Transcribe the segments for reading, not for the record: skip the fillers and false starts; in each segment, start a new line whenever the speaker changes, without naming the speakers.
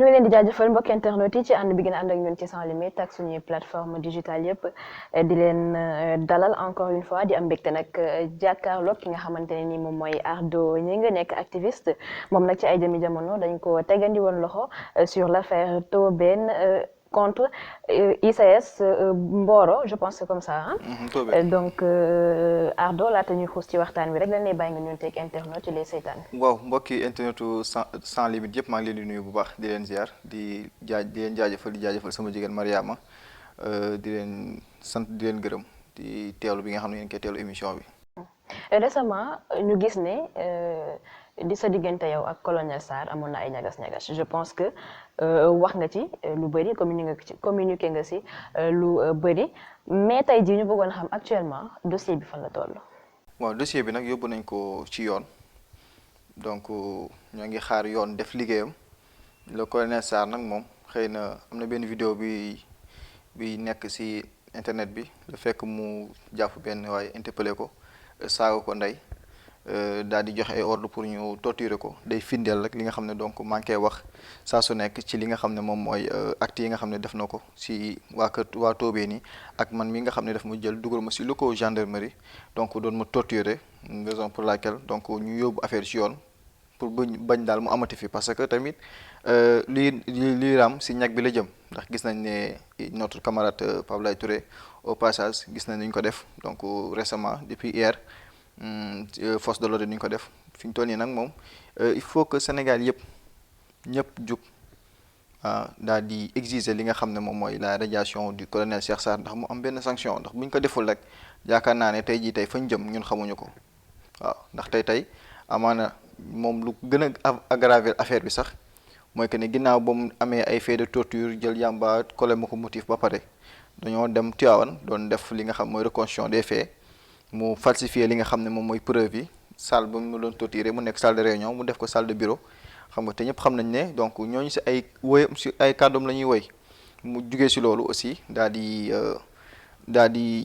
ñu ngi leen di jaajëfal mbokk internet yi ci ànd bi gën a ànd ak ñun ci sans limite ak suñuy plateforme digitale yëpp di leen dalal encore une fois di am mbégte nag jàkkaarloog ki nga xamante ne ni moom mooy Ardo Gningue nekk activiste moom nag ci ay jëmi jamono dañ ko tegandi woon loxo sur l'affaire Tobène contre ICS Mboro je pense que c'est comme ça donc Ardo laata ñuy xuus ci waxtaan wi rek dañ lay bàyyi nga ñun teeg internet ci les seytaan.
waaw mbokki internetu sans limite yëpp maa ngi leen di nuyu bu baax di leen ziar di leen jaajëfal sama jigéen Mariama di leen sant di leen gërëm di teewlu bi nga xam ne ngeen koy teewlu émission bi.
Récemment ñu gis ne di sa diggante yow ak colonel Sarr amoon na ay ñagas-ñagas je pense que wax nga ci lu bëri communiqué nga si lu bëri mais tey jii ñu bëggoon xam actuellement dossier bi fan la toll.
waaw dossier bi nag yóbbu nañ ko ci yoon donc ñoo ngi xaar yoon def liggéeyam le colonel Sarr nag moom xëy na am na benn vidéo bi nekk ci internet bi le fekk mu jàpp benn waaye interpellé ko saaga ko ndey daal di joxe ay ordre pour ñu torturer ko day findeel rek li nga xam ne donc manqué wax saa su nekk ci li nga xam ne moom mooy actes yi nga xam ne def na ko ci waa Tobène ak man mi nga xam ne daf ma jël dugal ma ci locaux gendarmerie donc doon ma torturer raison pour laquelle donc ñu yóbbu affaire ci yoon pour bañ daal mu amati fi parce que tamit lii raam ci ñag bi la jëm ndax gis nañ ne notre camarade Pape Laye Touré au passage gis nañ ñu ko def donc récemment depuis hier force de l'ordre ni ñu ko def fi ñu toll nii nag moom il faut que Sénégal ñëpp jug daal di exiger li nga xam ne moom mooy la radiation du colonel Cheikh Sarr ndax mu am benn sanction ndax bu ñu ko deful rek yaakaar naa ne tey jii tey fañ jëm ñun xamuñu ko waaw ndax tey amaana moom lu gën a aggraver affaire bi sax mooy que ne ginnaaw ba mu amee ay faits de torture jël yàmba collé ma ko motif ba pare dañoo dem Tivaouane doon def li nga xam mooy reconstitution des faits mu falsifier li nga xam ne moom mooy preuve yi salle ba mu doon torturer mu nekk salle de réunion mu def ko salle de bureau xam nga te ñëpp xam nañ ne donc ñooñu ci ay woyam ci ay kàddoom la ñuy woy mu jugee ci loolu aussi daal di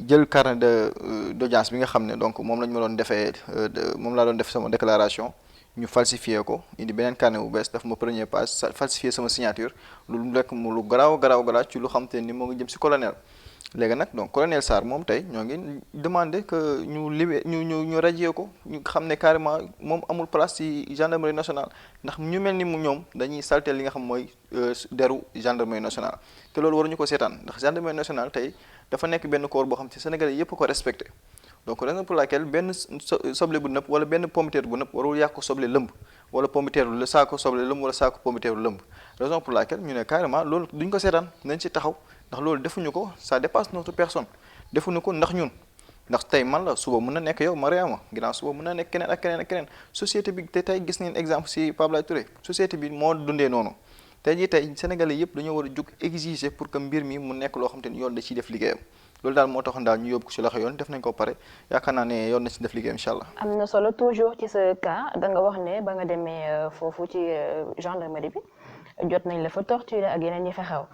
jël carnet d'audience bi nga xam ne donc moom la ñu ma doon defee moom laa doon def sama déclaration ñu falsifier ko indi beneen carnet bu bees daf ma première page falsifier sama signature lu lekk mu lu garaaw ci lu xam te ni moo ngi jëm ci colonel léegi nag donc colonel Sarr moom tey ñoo ngi demander que ñu radier ko ñu xam ne carrément moom amul place ci gendarmerie nationale ndax ñu mel ni mu ñoom dañuy saltel li nga xam mooy deru gendarmerie nationale te loolu waruñu ko seetaan ndax gendarmerie nationale tey dafa nekk benn corps boo xam ci Sénégalais yépp ko respecté donc raison pour laquelle benn soble bu nëpp wala benn pommiteer bu nëpp warul yàq ko soble lëmb wala pommiteer la saako soble lëmb wala saako pommiteer lëmb raison pour laquelle ñu ne carrément loolu duñ ko seetaan nañ ci taxaw ndax loolu defuñu ko ça dépasse notre personne defuñu ko ndax ñun ndax tey man la suba mën na nekk yow Mariama ginnaaw suba mën na nekk keneen ak keneen société bi te tey gis ngeen exemple ci Pape Laye Touré société bi moo dundee noonu tey jii tey Sénégalais yëpp dañoo war a jug exiger pour que mbir mi mu nekk loo xam te ni yoon da ciy def liggéeyam loolu daal moo taxoon daal ñu yóbbu ko ci loxo yoon def nañ ko pare yaakaar naa ne yoon na ci def liggéeyam incha allah.
am na solo toujours ci sa cas da nga wax ne ba nga demee foofu ci gendarmerie bi jot nañ la fa torturer ak yeneen ñi fa xew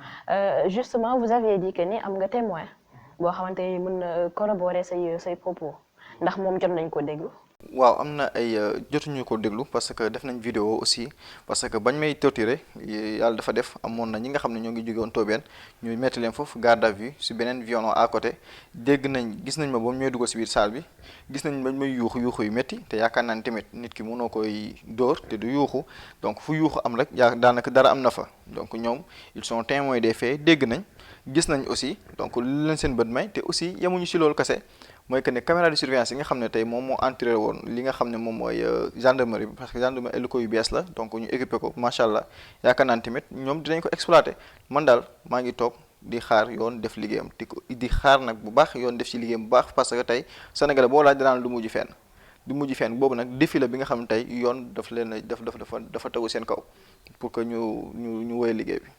justement vous avez dit que ni am nga témoin boo xamante ni mën na corroborer say propos ndax moom jot nañ ko déglu.
waaw am na ay jotuñu ko déglu parce que def nañ vidéo aussi parce que bañ may torturer yàlla dafa def amoon na ñi nga xam ne ñoo ngi jóge woon Tobène ñu mettre leen foofu garde à vue si beneen violon à côté gis nañ ma ba mu ñooy dugal si biir salle bi gis nañ bañ may yuuxu yu métti te yaakaar naa ne tamit nit ki mënoo koy dóor te du yuuxu donc fu yuuxu am rek daanaka dara am na fa donc ñoom ils sont témoins des faits dégg nañ gis nañ aussi donc li leen seen bët may te aussi yemuñu si loolu kese mooy que ne caméra de surveillance yi nga xam ne tey moom moo entré woon li nga xam ne moom mooy gendarmerie bi parce que gendarmerie ay locaux yu bees la donc ñu équipé ko macha allah yaakaar naa tamit ñoom dinañ ko exploité man daal maa ngi toog di xaar yoon def liggéeyam di xaar nag bu baax yoon def ci liggéeyam bu baax parce que tey Sénégal boo laaj danaan du mujj fenn boobu nag défi la bi nga xam ne tey yoon dafa tagu seen kaw pour que ñu woy liggéey bi.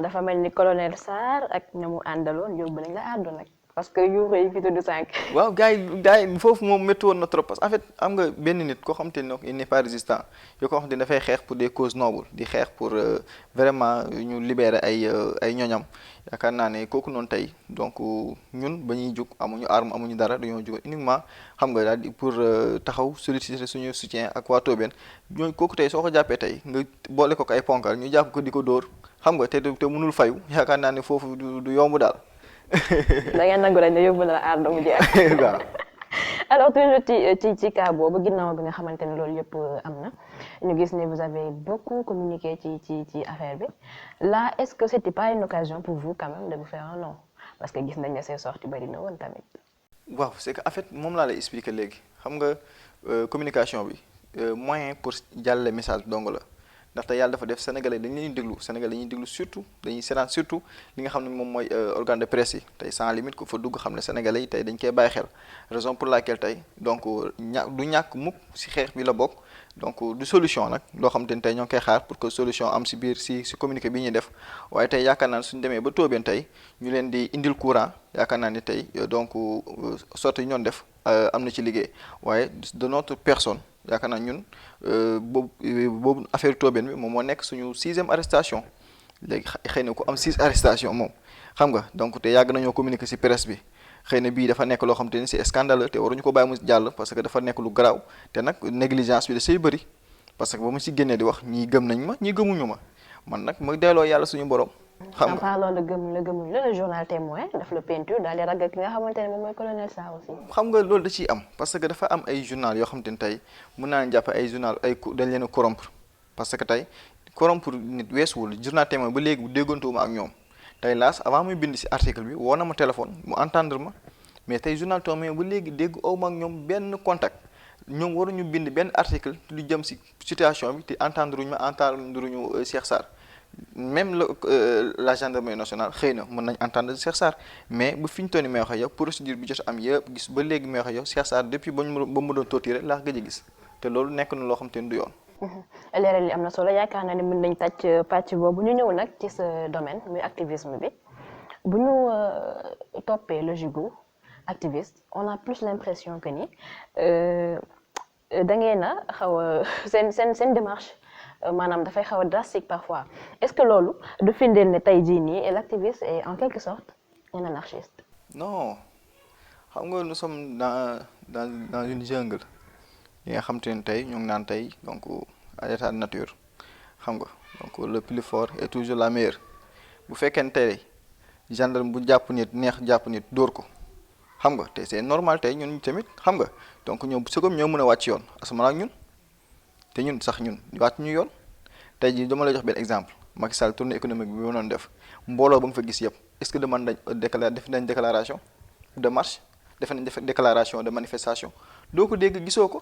dafa mel ni colonel Sarr ak ña mu àndaloon yóbbu nañ la àddu nag. parce que yuuxu yi fi tudd sànq.
waaw gars yi foofu moom métti woon na trop parce que en fait am nga benn nit koo xam te ne il n'est pas résistant yoo ko xam te ne dafay xeex pour des causes nobles di xeex pour vraiment ñu libérer ay ñoñam yaakaar naa ne kooku noonu tey donc ñun ba ñuy jug amuñu arme amuñu dara dañoo jug uniquement xam nga daal di pour taxaw solliciter suñu soutien ak waa Tobène ñooñu kooku tey soo ko jàppee tey nga boole ko ay ponkal ñu jàpp ko di ko dóor xam nga te mënul fayu yaakaar naa ne foofu du yomb daal.
da ngeen nangu rek ne yóbbu na la Ardo mu jeex.
waaw.
alors toujours ci cas boobu ginnaaw bi nga xamante ne loolu yëpp am na ñu gis ne vous avez beaucoup communiqué ci affaire bi là est-ce que c'était pas une occasion pour vous quand même de vous faire un nom parce que gis nañ ne say sorties bari na woon tamit.
waaw c'est que en fait moom laa lay expliquer léegi xam nga communication bi moyen pour jàllale message bi dong la ndaxte yàlla dafa def sénégalais dañu leen déglu sénégalais dañuy déglu surtout dañuy seetaan surtout li nga xam ne moom mooy organe de presse yi tey sans limite ku fa dugg xam ne sénégalais yi tey dañ koy bàyyi xel raison pour laquelle tey donc du ñàkk mukk ci xeex bi la bokk donc du solution nag loo xam te ne tey ñoo ngi koy xaar pour que solution am ci biir ci communiqué bi ñuy def waaye tey yaakaar naa ne suñu demee ba tóobeen tey ñu leen di indil courant yaakaar naa ni tey donc sorte yi ñoon def am na ci liggéey waaye de notre personne yaakaar naa ñun boobu affaire tóobeen bi moom moo nekk suñu 6e arrestation léegi xëy na ku am 6 arrestation moom xam nga donc te yàgg nañoo communiquer ci presse bi xëy na bii dafa nekk loo xam te ni c'est scandaleux te waruñu ko bàyyi mu jàll parce que dafa nekk lu garaaw te nag négligence bi da say bëri parce que ba mu ci génnee di wax ñii gëm nañ ma ñii gëmuñu ma man nag ma delloo yàlla suñu borom. xam nga
en parlant de gëmuñ la le journal Témoin daf la peinture daal di ragg ki nga xamante ne moom mooy colonel Sarr aussi.
xam nga loolu da ciy am parce que dafa am ay journal yoo xam te ne tey mën naa leen jàpp ay journal dañ leen a corrompre parce que tey corrompre nit weesuwul journal Témoin ba léegi bu déggantuwuma ak ñoom tey laas avant muy bind ci article bi woo na ma téléphone mu entendre ma mais tey journal Témoin ba léegi dégg aw ma ak ñoom benn contact ñoom waruñu bind benn article lu jëm ci situation bi te entendre ñu Cheikh Sarr même la gendarmerie nationale xëy na mën nañ entendre Cheikh Sarr mais bu fi ñu toll nii may wax ak yow procédure bi jot am yëpp gis ba léegi may wax ak yow Cheikh Sarr depuis ba mu doon torturé laa gëj a gis te loolu nekk na loo xam te ne du yoon.
leeral li am na solo yaakaar naa ne mën nañ tàcc pàcc boobu ñu ñëw nag ci sa domaine muy activisme bi bu ñu toppee logique gu activiste on a plus l'impression que ni da ngeen a xaw a seen démarche maanaam dafay xaw a drastique parfois est-ce que loolu du firndeel ne tey jii nii l'activiste est en quelque sorte un anarchiste.
non xam nga nous sommes dans une jungle yi nga xam te ne tey ñu ngi naan tey donc à l'état de nature xam nga donc le plus fort est toujours la meilleure bu fekkee ne tey gendarme bu jàpp nit neex jàpp nit dóor ko xam nga te c'est normal tey ñun tamit xam nga donc ñoom su ko ñoo mën a wàcc yoon asama ak ñun te ñun sax ñun wàcc ñu yoon tey jii dama lay jox benn exemple Macky Sall tournée économique bi ma doon def mbooloo ba nga fa gis yëpp est-ce que demande def nañ déclaration de marche def nañ déclaration de manifestation doo ko dégg gisoo ko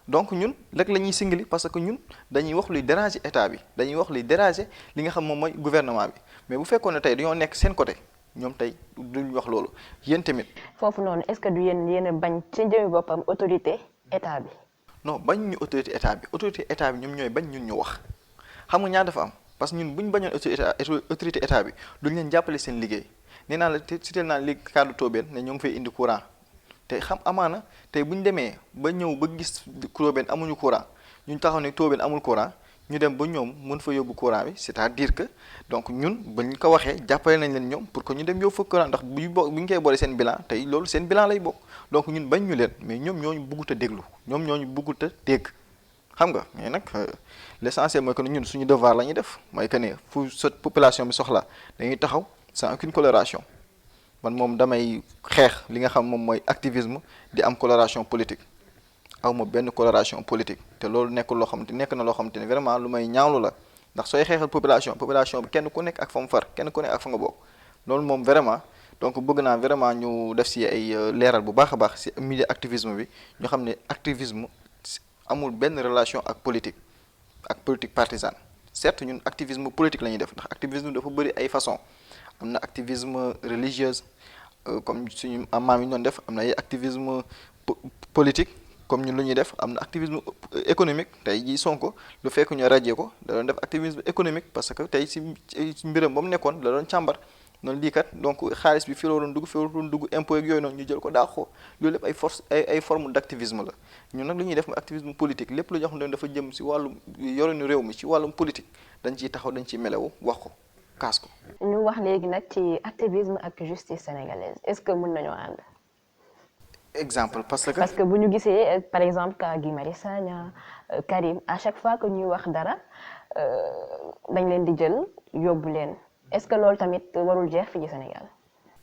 donc ñun rek la ñuy singli parce que ñun dañuy wax luy déranger état bi dañuy wax luy déranger li nga xam moom mooy gouvernement bi mais bu fekkoon ne tey dañoo nekk seen côté ñoom tey duñ wax loolu yéen tamit.
foofu noonu est-ce que du yéen a bañ ci jëmi boppam autorité état bi.
non bañ ñu autorité état bi ñoom ñooy bañ ñun ñu wax xam nga ñaar dafa am parce que ñun bu ñu bañoon autorité état bi duñ leen jàppale seen liggéey nee naa la cité naa léegi kaddu Tobène ne ñoo ngi fay indi courant te xam amaana tey bu ñu demee ba ñëw ba gis Tobène amuñu courant ñu taxaw ne Tobène amul courant ñu dem ba ñoom mën fa yóbbu courant bi c'est-à-dire que donc ñun ba ñu ko waxee jàppale nañ leen ñoom pour que ñu dem yóbbu fa courant ndax bu ñu koy boole seen bilan tey loolu seen bilan lay bokk donc ñun bañ ñu leen mais ñoom ñooñu bëggut a déglu ñoom ñooñu bëggut a dégg xam nga mais nag l'essentiel mooy que ñun suñu devoir la ñuy def mooy que ne fu population bi soxla dañuy taxaw sans aucune coloration man moom damay xeex li nga xam moom mooy activisme di am coloration politique aw ma benn coloration politique te loolu nekk na loo xamante ne vraiment lu may ñaawlu la ndax sooy xeexal population bi kenn ku nekk ak fa mu far kenn ku nekk ak fa nga bokk loolu moom vraiment donc bëgg naa vraiment ñu def ci ay leeral bu baax a baax ci milieu activisme bi ñu xam ne activisme amul benn relation ak politique partisane certes ñun activisme politique la ñuy def ndax activisme dafa bëri ay façon am na activisme religieuse comme suñu maam yi doon def am na ay activisme politique comme ñun lu ñuy def am na activisme économique tey jii Sonko lu fekk ñu rajee ko da doon def activisme économique parce que tey ci mbiram ba mu nekkoon da doon càmbar noonu lii kat donc xaalis bi fi la waroon dugg impôt ak yooyu noonu ñu jël ko daa ko loolu lépp ay forme d'activisme la ñun nag lu ñuy def mooy activisme politique lépp lu jox ne dafa jëm ci wàllum yorinu réew mi ci wàllum politique dañ ciy taxaw dañ ciy melewu wax ko kaas ko.
ñu wax léegi nag ci activisme ak justice sénégalaise est-ce que mën nañoo ànd.
exemple parce que
bu ñu gisee par exemple cas Guy Marius Sagna Karim à chaque fois que ñuy wax dara dañ leen di jël yóbbu leen est-ce que loolu tamit warul jeex fii ci Sénégal.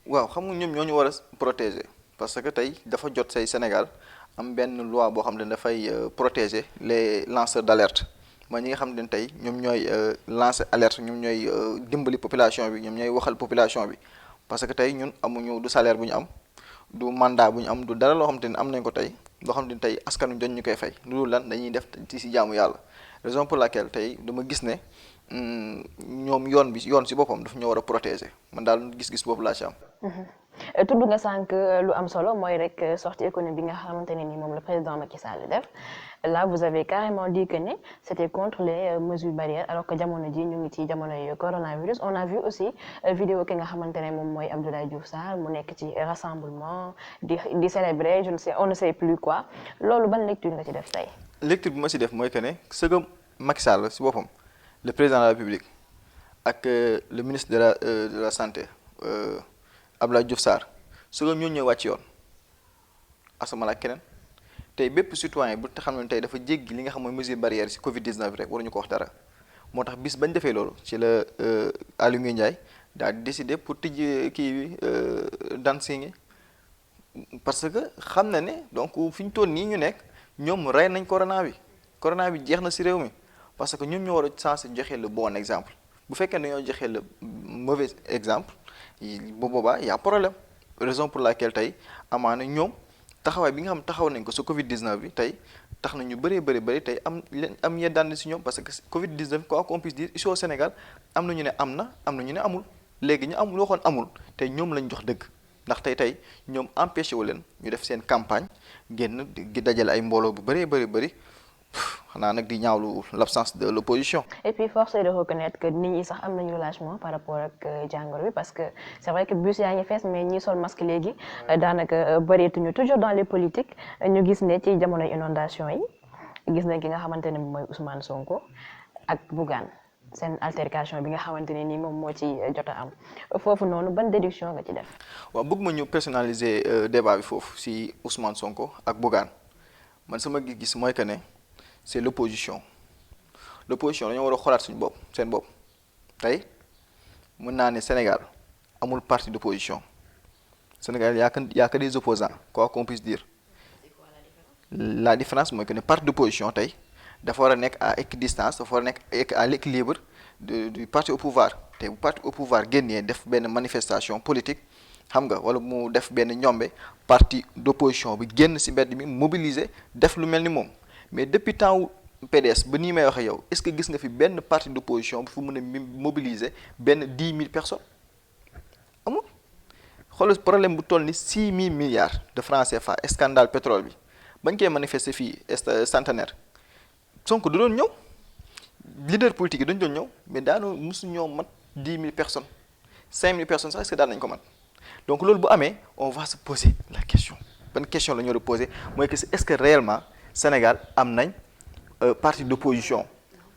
waaw xam nga ñoom ñoo ñu war a protéger parce que tey dafa jot say Sénégal am benn loi boo xam ne dafay protéger les lanceurs d'alerte mooy ñi nga xam ne tey ñoom ñooy lancer alerte ñoom ñooy dimbali population bi ñoom ñooy waxal population bi parce que tey ñun amuñu du salaire bu ñu am du mandat bu ñu am du dara loo xam te ne am nañ ko tey loo xam te ne tey askan wi dañ ñu koy fay loolu lan dañuy def ci si jaamu yàlla raison pour laquelle tey dama gis ne ñoom yoon si boppam daf ñoo war a protéger man daal gis-gis boobu laa ci am.
tudd nga sànq lu am solo mooy rek sortie économique bi nga xamante ne ni moom le président Macky Sall def là vous avez carrément dit que ne c'était contre les mesures barrières alors que jamono ji ñu ngi ci jamonoy coronavirus on a vu aussi vidéo ki nga xamante ne moom mooy Abdoulaye Diouf Sarr mu nekk ci rassemblement di célébrer on ne sait plus quoi loolu ban lecture nga ci def tey.
lecture bi ma si def mooy que ne sëgam Macky Sall si boppam le président de la République ak le ministre de la santé Abdoulaye Diouf Sarr sëgam ñoo ñëw wàcc yoon asamala keneen tey bépp citoyen bu xam ne tey dafa jéggi li nga xam mooy mesure barrière si Covid 19 rek waruñu ko wax dara moo tax bis bañ defee loolu ci la Aly Ngouille Ndiaye daal di décider pour tijji kii bi dancing parce que xam na ne donc fi ñu toll nii ñu nekk ñoom rey nañ corona bi jeex na si réew mi parce que ñoom ñoo war a censé joxe le bon exemple bu fekkee ne dañoo joxe le mauvais exemple bu boobaa y a problème raison pour laquelle tey amaana ñoom taxawaay bi nga xam taxaw nañ ko su Covid 19 bi tey tax na ñu bëri tey am yeddaan si ñoom parce que Covid 19 quoi qu'on puisse dire ici au Sénégal am na ñu ne am na ñu ne amul léegi ñu amul waxoon amul tey ñoom lañ jox dëgg ndax tey ñoom empêché wu leen ñu def seen campagne génn di dajale ay mbooloo bu bëri xanaa nag di ñaawlu l'absence de l'opposition.
Et puis force est de reconnaître que nit ñi sax am nañu relâchement par rapport ak jàngoro bi parce que c'est vrai que bus yaa ngi fees mais ñi sol masque léegi daanaka bëreetuñu toujours dans les politiques ñu gis ne ci jamonoy inondation yi gis nañ ki nga xamante ne mooy Ousmane Sonko ak Bougane seen altercation bi nga xamante ne nii moom moo ci jot a am foofu noonu ban déduction nga ci def.
waaw bëgg ma ñu personnaliser débat bi foofu si Ousmane Sonko ak Bougane man sama gis-gis mooy que ne. c'est l'opposition dañoo war a xoolaat suñu bopp seen bopp tey mën naa ne Sénégal amul parti d'opposition Sénégal y a que des opposants quoi qu'on puisse dire la différence mooy que ne parti d'opposition tey dafa war a nekk à équidistance dafa war a nekk à l'équilibre du parti au pouvoir tey bu parti au pouvoir génnee def benn manifestation politique xam nga wala mu def benn ñombe parti d'opposition bi génn ci mbedd mi mobiliser def lu mel ni moom. mais depuis temps PDS ba nii may waxe yow est-ce que gis nga fi benn parti d'opposition bu fu mën a mobiliser benn 10 000 personnes amul xoolal problème bu toll ni 6 000 milliards de francs CFA scandale pétrole bi bañ koy manifester fii centenaire Sonko du doon ñëw leader politique yi dañu doon ñëw mais daanoo mosu ñoo mat 10 000 personnes 5 000 personnes sax est-ce que daan nañu ko mat donc loolu bu amee on va se poser la question ban question la ñu war a poser mooy que est-ce que réellement Sénégal am nañ parti d'opposition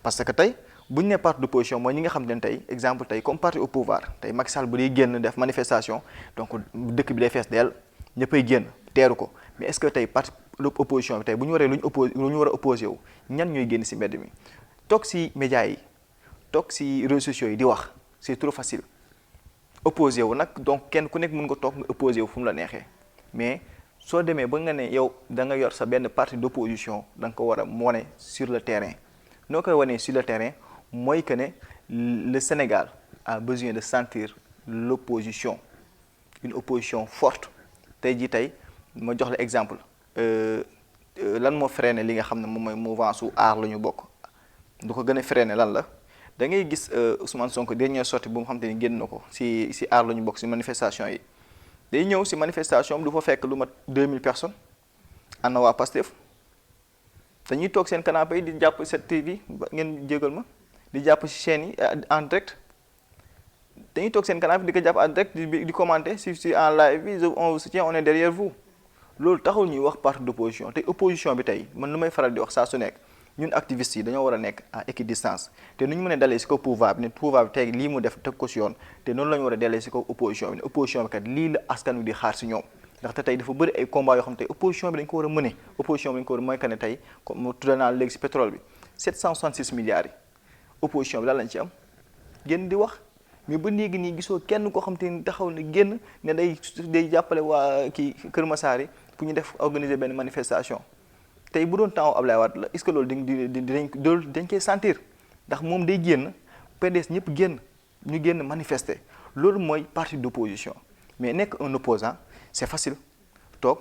parce que tey bu ñu nee parti d'opposition mooy ñi nga xam ne tey exemple tey comme parti au pouvoir tey Macky Sall bu dee génn def manifestation donc dëkk bi day fees dell ñëppay génn teeru ko mais est-ce que tey parti opposition bi tey bu ñu waree lu ñu war a opposé wu ñan ñooy génn ci mbedd mi toog ci médias yi toog ci réseaux sociaux yi di wax c'est trop facile opposé wu nag donc kenn ku nekk mën nga toog nga opposé wu fu mu la neexee mais soo demee ba nga ne yow da nga yor sa benn parti d'opposition da nga ko war a wane sur le terrain noo koy wanee sur le terrain mooy que ne le Sénégal a besoin de sentir l'opposition une opposition forte tey jii tey ma jox la exemple lan moo freiné li nga xam ne moom mooy mouvance su aar la ñu bokk du ko gën a freiné lan la da ngay gis Ousmane Sonko dernière sortie bu nga xam te ni génn na ko si aar la ñu bokk si manifestation yi day ñëw si manifestation du fa fekk lu mat 2000 personnes ana waa Pastef dañuy toog seen canapé yi di jàpp cette TV ngeen jégal ma di jàpp si chaîne yi en direct dañuy toog seen canapé di ko jàpp en direct di commenter si en live bi on vous soutient on est derrière vous loolu taxul ñuy wax parti d'opposition te opposition bi tey man lu may faral di wax saa su nekk ñun activistes yi dañoo war a nekk à équidistance te nu ñu mën a dalee si kaw pouvoir bi ne pouvoir bi tey lii mu def teg ko si yoon te noonu la ñu war a dalee si kaw opposition bi ne opposition bi kat lii la askan wi di xaar si ñoom ndaxte tey dafa bëri ay combat yoo xam ne tey opposition bi dañu ko war a opposition bi dañu ko war a mooy que ne tey comme mu tudda naa léegi si pétrole bi 766 milliards yi opposition bi lan lañ ci am génn di wax mais ba léegi nii gisoo kenn koo xam te ni taxaw na génn ne day jàppale waa kii Kër Massar yi pour ñu def organiser benn manifestation tey bu doon temps Ablaye Wade la est-ce que loolu dañ koy sentir ndax moom day génn PDS ñëpp génn ñu génn manifester loolu mooy parti d'opposition mais nekk un opposant c'est facile toog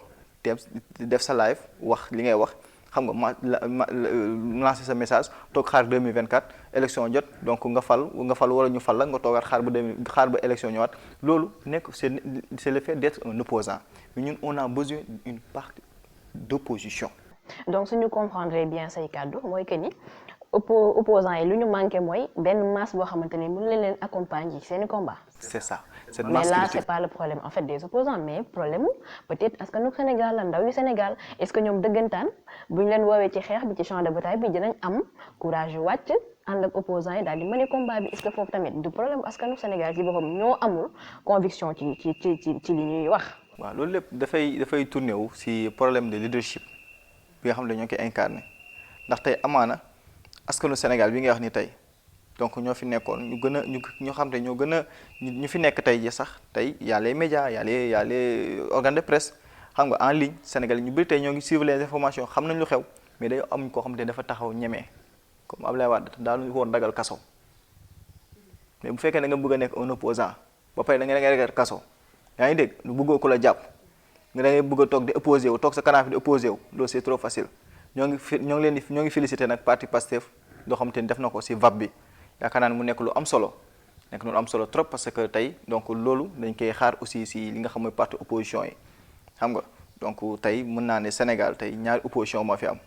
def sa live wax li ngay wax xam nga lancer sa message toog xaar 2024 élection jot donc nga fal wala ñu fal la nga toogaat xaar ba élection ñëwaat loolu nekk c'est le fait d'être un opposant mais ñun on a besoin d'une partie d'opposition.
donc suñu comprendre bien say kàddu mooy que ni opposants yi lu ñu manqué mooy benn masse boo xamante ne mën leen accompagner ci seeni combat.
C'est ça. Cette
mais
masse
là
critique.
c'est pas le problème en fait des opposants mais problème peut-être askanu Sénégal la ndaw yu Sénégal est-ce que ñoom dëggantaan bu ñu leen woowee ci xeex bi ci champ de bataille bi dinañ am courage wàcc ànd ak opposants yi daal di mener combat bi est-ce que foofu tamit du problème askanu Sénégal ci boppam ñoo amul conviction ci li ñuy wax.
waaw loolu lépp dafay tourné wu si problème de leadership bi nga xam ne ñoo koy incarné ndax tey amaana askanu Sénégal bi nga wax ni tey donc ñoo fi nekkoon ñu xam te ñoo gën a ñu fi nekk tey ji sax tey y a les médias y a les organes de presse xam nga en ligne Sénégal ñu bëri tey ñoo ngi suivre les informations xam nañ lu xew mais dañoo am koo xam te dafa taxaw ñemee comme Ablaye Wade daal woon dagal kaso mais bu fekkee da nga bëgg a nekk un opposant ba pare da nga ragal kaso yaa ngi dégg lu bëggoo ko la jàpp nga da ngay bëgg a toog di opposé wu toog sa canapé di opposé wu loolu c'est trop facile ñoo ngi félicité nag parti Pastef loo xam te ni def na ko si VAP bi yaakaar naa ne mu nekk lu am solo trop parce que tey donc loolu dañ koy xaar aussi si li nga xam mooy parti opposition yi xam nga donc tey mën naa ne Sénégal tey ñaari opposition moo fi am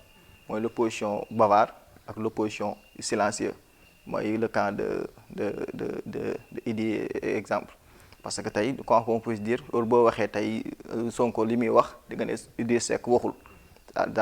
mooy l'opposition bavarde ak l'opposition silencieuse mooy le camp de Idi exemple parce que tey quoi qu'on puisse dire loolu boo waxee tey Sonko li muy wax di nga ne Idrissa Seck waxul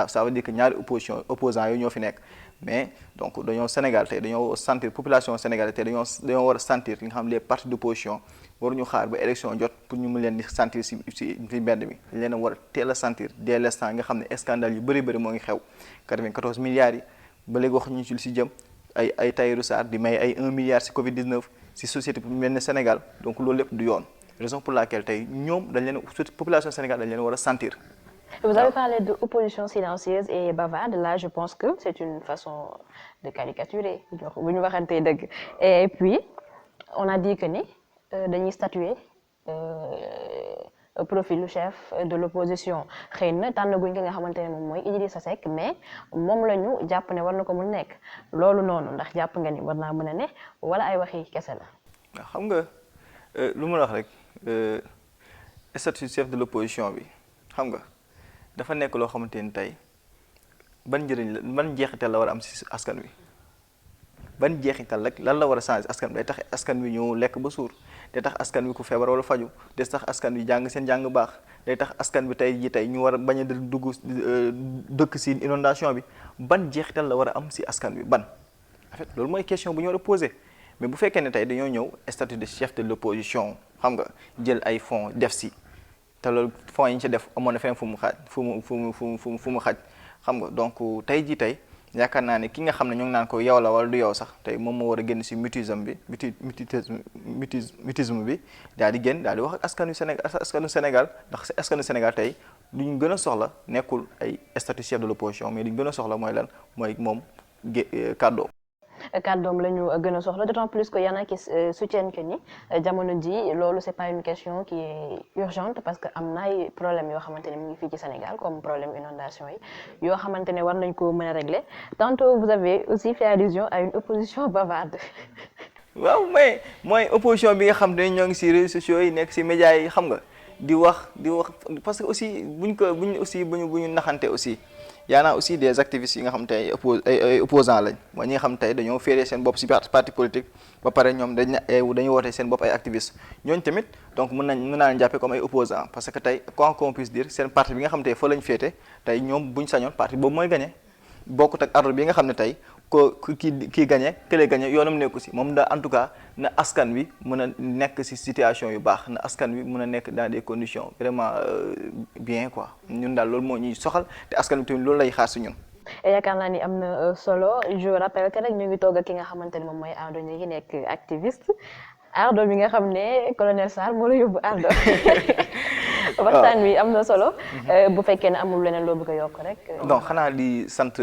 ça veut dire que ñaari opposants yooyu ñoo fi nekk mais donc dañoo Sénégal tey dañoo sentir population sénégalaise tey dañoo war a sentir li nga xam les partis d'opposition waruñu xaar ba élection jot pour ñu mën leen di sentir si mbedd mi dañ leen a war a teel a sentir dès l'instant nga xam ne scandale yu bëri moo ngi xew 94 milliards yi ba léegi wax ñu ci li si jëm ay Tahirou Sarr di may ay 1 milliard si Covid 19 si société bu mel ne Sénégal donc loolu lépp du yoon raison pour laquelle tey ñoom dañ leen population Sénégal dañ leen war a sentir.
Vous avez parlé d'opposition silencieuse et bavarde. Là, je pense que c'est une façon de caricaturer. Bu ñu waxantee dëgg. Et puis, on a dit que ni dañuy statuer profil du chef de l'opposition xëy na tànnaguñ ko nga xamante ne moom mooy Idrissa Seck mais moom la ñu jàpp ne war na ko mun nekk loolu noonu ndax jàpp nga ni war naa mën a ne wala ay waxi kese la.
waaw xam nga lu ma wax rek statut chef de l'opposition bi xam nga. dafa nekk loo xamante ni tey ban njëriñ la ban jeexital la war a am ci askan wi ban jeexital rek lan la war a changer askan wi day tax askan wi ñu lekk ba suur day tax askan wi ku feebar wala faju day tax askan wi jàng seen jàng baax day tax askan wi tey ñu war a bañ a dugg dëkk ci inondation bi ban jeexital la war a am ci askan wi ban en fait loolu mooy question bu ñu war a poser mais bu fekkee ne tey dañoo ñëw statut de chef de l'opposition xam nga jël ay fonds def ci te loolu fonds yi ñu ci def amoon na feneen fu mu xaj xam nga donc tey yaakaar naa ne ki nga xam ne ñoo ngi naan ko yow la wala du yow sax tey moom moo war a génn ci mutisme bi daal di génn daal di wax ak askanu Sénégal ndax askanu Sénégal tey lu ñu gën a soxla nekkul ay statut chef de l'opposition mais li ñu gën a soxla mooy lan mooy moom kàddoom.
kàddoom la ñu gën a soxla d'autant plus que y en a qui soutiennent que ni jamono ji loolu c'est pas une question qui est urgente parce que am na ay problèmes yoo xamante ne mu ngi fii ci Sénégal comme problème inondation yi yoo xamante ne war nañ koo mën a régler tantôt vous avez aussi fait allusion à une opposition bavarde.
waaw mais mooy opposition bi nga xam ne ñoo ngi ci réseaux sociaux yi nekk ci médias yi xam nga di wax parce que aussi bu ñu naxante aussi. yaa naa aussi des activistes yi nga xam tey ay opposants lañ mooy ñi nga xam tey dañoo féeree seen bopp ci parti politique ba pare ñoom dañuy woote seen bopp ay activistes ñooñu tamit donc mën naa leen jàppee comme ay opposants parce que tey quoi qu'on puisse dire seen parti bi nga xam tey fa lañ féete tey ñoom buñ sañoon parti boobu mooy gagné bokkut ak ardo bi nga xam ne tey kii gagné kële gagné yoonam nekku ci moom da en tout cas na askan wi mën a nekk ci situation yu baax na askan wi mën a nekk dans des conditions vraiment bien quoi ñun daal loolu moo ñuy soxal te askan wi tamit loolu lay xaar ci ñun.
yaakaar naa ni am na solo je rappelle que rek ñu ngi toog ak ki nga xamante ne moom mooy Ardo Gningue nekk activiste Ardo mi nga xam ne colonel Sarr moo la yóbbu Ardo. waxtaan wi am na solo. bu fekkee ne amul leneen loo bëgg a yokk rek.
donc xanaa di sant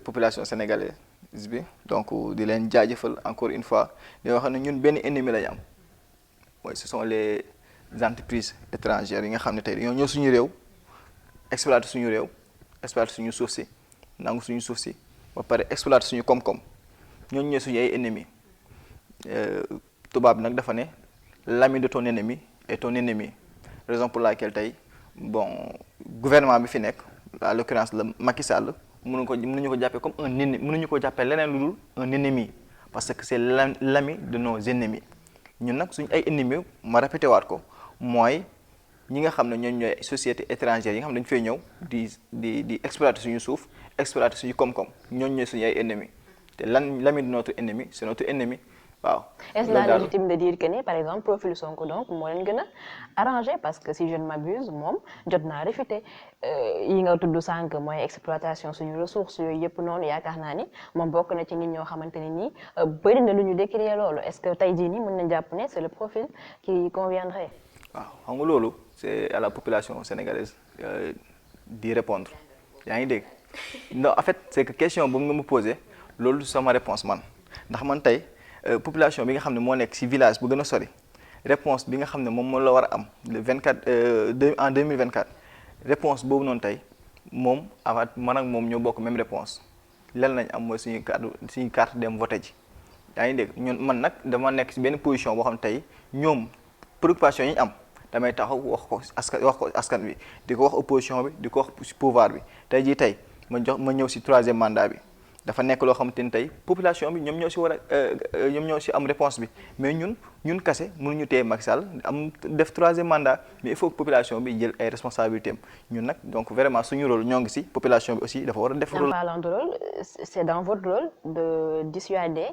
population sénégalaise bi donc di leen jaajëfal encore une fois di wax ne ñun benn ennemi lañu am mooy ce sont les entreprises étrangères yi nga xam ne tey dañoo ñëw suñu réew exploiter suñu réew exploiter suñu suuf si nangu suñu suuf si ba pare exploiter suñu koom-koom ñooñu ñooy suñu ay ennemis tubaab nag dafa ne l'ami de ton ennemi est ton ennemi raison pour laquelle tey bon gouvernement bi fi nekk à l'occurrence la Macky Sall mënuñu ko jàppee comme un ennemi mënuñu ko jàppee leneen lu dul un ennemi parce que c'est l'ami de nos ennemis ñun nag suñu ay ennemis ma répété waat ko mooy ñi nga xam ne ñooñu ñooy société étrangère yi nga xam ne dañu fay ñëw di exploiter suñu suuf exploiter suñu koom-koom ñooñu ñooy suñu ay ennemis te l'ami de notre ennemi c'est notre ennemi waaw.
Est-ce la légitime de dire que ni par exemple profil Sonko donc moo leen gën a arrangé parce que si je ne m'abuse moom jot naa réfuté yi nga tudd sànq mooy exploitation suñu ressources yooyu yëpp noonu yaakaar naa ni moom bokk na ci nit ñoo xamante ne nii bëri na lu ñu décrire loolu est-ce que tey jii nii mën na jàpp ne c'est le profil qui conviendrait.
waaw xam nga loolu c'est à la population sénégalaise d'y répondre yaa ngi dégg non en fait c'est que question bu nga ma posé loolu sama réponse man ndax man tey. population bi nga xam ne moo nekk ci village bu gën a sori réponse bi nga xam ne moom la war a am le 24 en 2024 réponse boobu noonu tey moom avant man ak moom ñoo bokk même réponse lan lañ am mooy suñu carte dem voté ji yaa ngi dégg ñun man nag dama nekk ci benn position boo xam ne tey ñoom préoccupation yi ñu am damay taxaw wax ko askan bi di ko wax opposition bi di ko wax pouvoir bi tey jii tey ma ñëw ci troisième mandat bi dafa nekk loo xamante ni tey population bi ñoom ñoo ci war a ñoom ñoo ci am réponse bi mais ñun kase mënuñu téye Macky Sall am def troisième mandat mais il faut que population bi jël ay responsabilités am ñun nag donc vraiment suñu rôle ñoo ngi ci population bi aussi dafa war a def rôle.
En parlant de rôle, c'est dans votre rôle de dissuader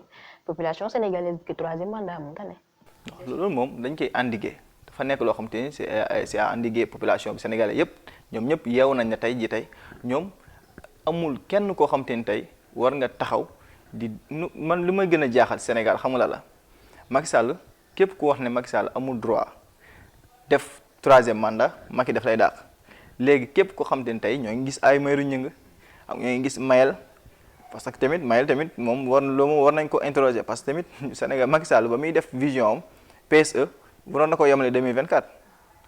population sénégalaise que troisième mandat mu nga ne.
loolu moom dañ koy endiguer dafa nekk loo xamante ni c'est à endiguer population bi sénégalais yépp ñoom ñëpp yeewu nañ ne tey ji tey ñoom amul kenn koo xamante ni tey. war nga taxaw di man li may gën a jaaxal Sénégal xam nga la Macky Sall képp ku wax ne Macky Sall amul droit def troisième mandat Macky daf lay dàq léegi képp ko xam te ne tey ñoo ngi gis ay Mayru Ñing am ñoo ngi gis Mayel parce que tamit Mayel tamit moom war nañ ko interroger parce que tamit Sénégal Macky Sall ba muy def vision am PSE waroon na ko yemale 2024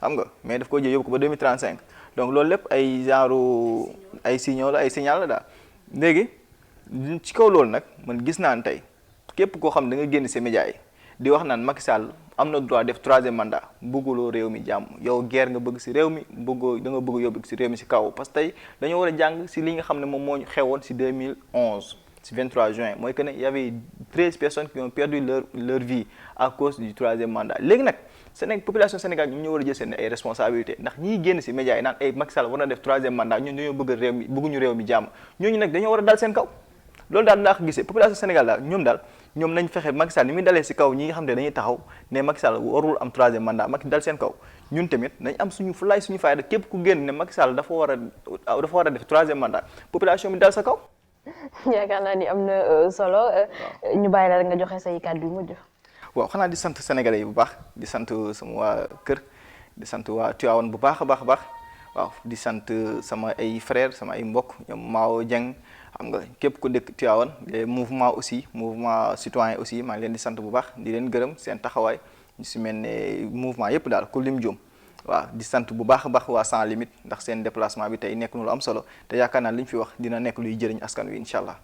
xam nga mais daf ko jël yóbbu ko ba 2035 donc loolu lépp ay genre ay signal la daal léegi ci kaw loolu nag man gis naa ne tey képp koo xam da nga génn ci médias yi di wax naan Macky Sall am na droit def troisième mandat bëgguloo réew mi jàmm yow guerre nga bëgg ci réew mi da nga bëgg yóbbu ci réew mi ci kaw parce que tey dañoo war a jàng ci li nga xam ne moom moo ñu xewoon ci 2011 ci 23 juin mooy que ne y avait 13 personnes qui ont perdu leur vie à cause du troisième mandat léegi nag population Sénégal ñoom ñoo war a jël seen ay responsabilités ndax ñiy génn ci médias yi naan ay Macky Sall war na def troisième mandat ñun dañoo bëgg réew mi bëgguñu réew mi jàmm ñooñu nag dañoo war a dal seen kaw loolu daal laa ko gisee population Sénégal daal ñoom nañ fexe Macky Sall ni muy dalee ci kaw ñi nga xam ne dañuy taxaw ne Macky Sall warul am troisième mandat Macky dal seen kaw ñun tamit nañ am suñu fulaay suñu fayda képp ku génn ne Macky Sall dafa war a def troisième mandat population bi dal sa kaw.
yaakaar naa ni am na solo ñu bàyyi la rek nga joxe say kàddu yu mujj.
waaw xanaa di sant sénégalais yi bu baax di sant sama waa kër di sant waa Tivaouane bu baax a baax waaw di sant sama ay frères sama ay mbokk ñoom Mao Dieng xam nga képp ku dëkk Tivaouane mouvement citoyen aussi maa ngi leen di sant bu baax di leen gërëm seen taxawaay ñu si mel ne mouvement yépp daal ku lim juum waaw di sant bu baax a baax waa Sans Limites ndax seen déplacement bi tey nekk na lu am solo te yaakaar naa li ñu fi wax dina nekk luy jëriñ askan wi incha allah.